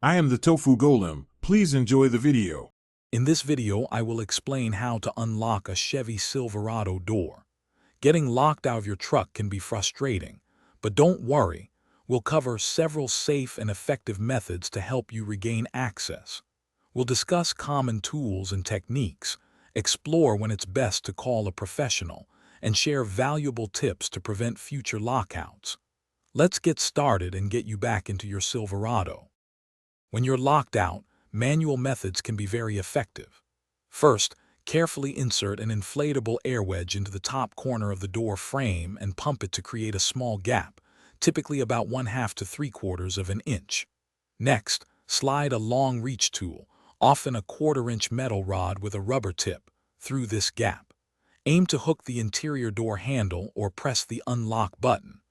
I am the Tofu Golem. Please enjoy the video. In this video, I will explain how to unlock a Chevy Silverado door. Getting locked out of your truck can be frustrating, but don't worry. We'll cover several safe and effective methods to help you regain access. We'll discuss common tools and techniques, explore when it's best to call a professional, and share valuable tips to prevent future lockouts. Let's get started and get you back into your Silverado. When you're locked out, manual methods can be very effective. First, carefully insert an inflatable air wedge into the top corner of the door frame and pump it to create a small gap, typically about 1/2 to 3/4 of an inch. Next, slide a long reach tool, often a 1/4-inch metal rod with a rubber tip, through this gap. Aim to hook the interior door handle or press the unlock button.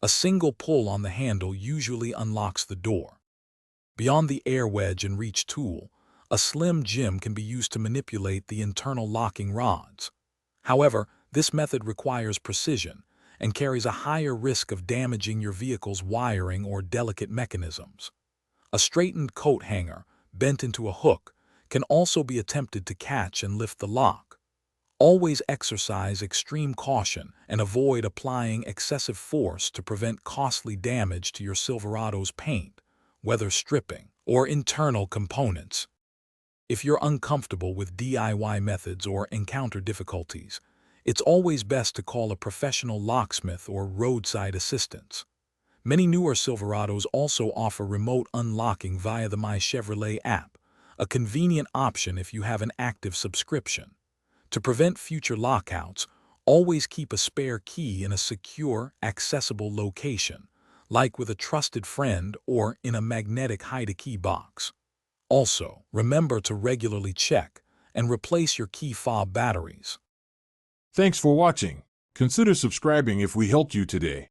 A single pull on the handle usually unlocks the door. Beyond the air wedge and reach tool, a slim jim can be used to manipulate the internal locking rods. However, this method requires precision and carries a higher risk of damaging your vehicle's wiring or delicate mechanisms. A straightened coat hanger, bent into a hook, can also be attempted to catch and lift the lock. Always exercise extreme caution and avoid applying excessive force to prevent costly damage to your Silverado's paint, whether stripping or internal components. If you're uncomfortable with DIY methods or encounter difficulties, it's always best to call a professional locksmith or roadside assistance. Many newer Silverados also offer remote unlocking via the My Chevrolet app, a convenient option if you have an active subscription. To prevent future lockouts, always keep a spare key in a secure, accessible location, like with a trusted friend or in a magnetic hide-a-key box. Also, remember to regularly check and replace your key fob batteries. Thanks for watching. Consider subscribing if we helped you today.